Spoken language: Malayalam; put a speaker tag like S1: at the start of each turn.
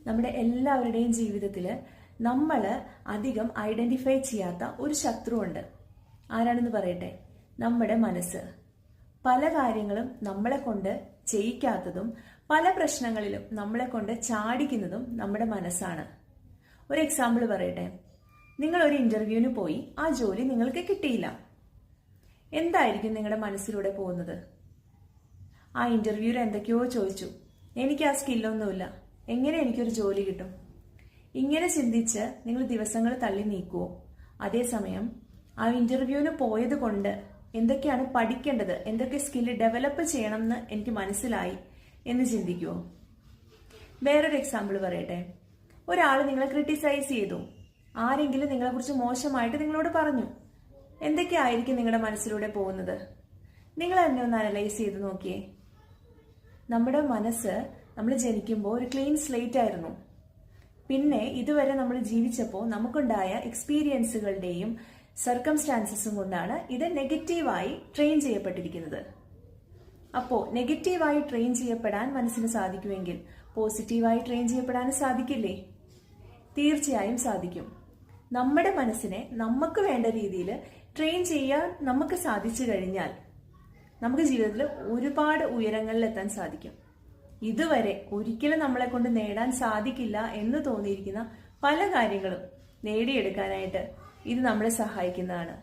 S1: നമ്മുടെ എല്ലാവരുടെയും ജീവിതത്തിൽ നമ്മൾ അധികം ഐഡന്റിഫൈ ചെയ്യാത്ത ഒരു ശത്രുവുണ്ട്. ആരാണെന്ന് പറയട്ടെ? നമ്മുടെ മനസ്സ്. പല കാര്യങ്ങളും നമ്മളെ കൊണ്ട് ചെയ്യിക്കാത്തതും പല പ്രശ്നങ്ങളിലും നമ്മളെ കൊണ്ട് ചാടിക്കുന്നതും നമ്മുടെ മനസ്സാണ്. ഒരു എക്സാമ്പിൾ പറയട്ടെ. നിങ്ങൾ ഒരു ഇന്റർവ്യൂവിന് പോയി, ആ ജോലി നിങ്ങൾക്ക് കിട്ടിയില്ല. എന്തായിരിക്കും നിങ്ങളുടെ മനസ്സിലൂടെ പോകുന്നത്? ആ ഇന്റർവ്യൂവിൽ എന്തൊക്കെയോ ചോദിച്ചു, എനിക്ക് ആ സ്കില്ലൊന്നുമില്ല, എങ്ങനെ എനിക്കൊരു ജോലി കിട്ടും? ഇങ്ങനെ ചിന്തിച്ച് നിങ്ങൾ ദിവസങ്ങൾ തള്ളി നീക്കുവോ? അതേസമയം ആ ഇന്റർവ്യൂവിന് പോയത് കൊണ്ട് എന്തൊക്കെയാണ് പഠിക്കേണ്ടത്, എന്തൊക്കെ സ്കില്ല് ഡെവലപ്പ് ചെയ്യണം എന്ന് എനിക്ക് മനസ്സിലായി എന്ന് ചിന്തിക്കുവോ? വേറൊരു എക്സാമ്പിൾ പറയട്ടെ. ഒരാൾ നിങ്ങളെ ക്രിട്ടിസൈസ് ചെയ്തു, ആരെങ്കിലും നിങ്ങളെക്കുറിച്ച് മോശമായിട്ട് നിങ്ങളോട് പറഞ്ഞു. എന്തൊക്കെയായിരിക്കും നിങ്ങളുടെ മനസ്സിലൂടെ പോകുന്നത്? നിങ്ങൾ തന്നെ ഒന്ന് അനലൈസ് ചെയ്ത് നോക്കിയേ. നമ്മുടെ മനസ്സ് നമ്മൾ ജനിക്കുമ്പോൾ ഒരു ക്ലീൻ സ്ലേറ്റ് ആയിരുന്നു. പിന്നെ ഇതുവരെ നമ്മൾ ജീവിച്ചപ്പോൾ നമുക്കുണ്ടായ എക്സ്പീരിയൻസുകളുടെയും സർക്കംസ്റ്റാൻസസും കൊണ്ടാണ് ഇത് നെഗറ്റീവായി ട്രെയിൻ ചെയ്യപ്പെട്ടിരിക്കുന്നത്. അപ്പോൾ നെഗറ്റീവായി ട്രെയിൻ ചെയ്യപ്പെടാൻ മനസ്സിന് സാധിക്കുമെങ്കിൽ പോസിറ്റീവായി ട്രെയിൻ ചെയ്യപ്പെടാൻ സാധിക്കില്ലേ? തീർച്ചയായും സാധിക്കും. നമ്മുടെ മനസ്സിനെ നമുക്ക് വേണ്ട രീതിയിൽ ട്രെയിൻ ചെയ്യാൻ നമുക്ക് സാധിച്ചു കഴിഞ്ഞാൽ നമുക്ക് ജീവിതത്തിൽ ഒരുപാട് ഉയരങ്ങളിൽ എത്താൻ സാധിക്കും. ഇതുവരെ ഒരിക്കലും നമ്മളെ കൊണ്ട് നേടാൻ സാധിക്കില്ല എന്ന് തോന്നിയിരിക്കുന്ന പല കാര്യങ്ങളും നേടിയെടുക്കാനായിട്ട് ഇത് നമ്മളെ സഹായിക്കുന്നതാണ്.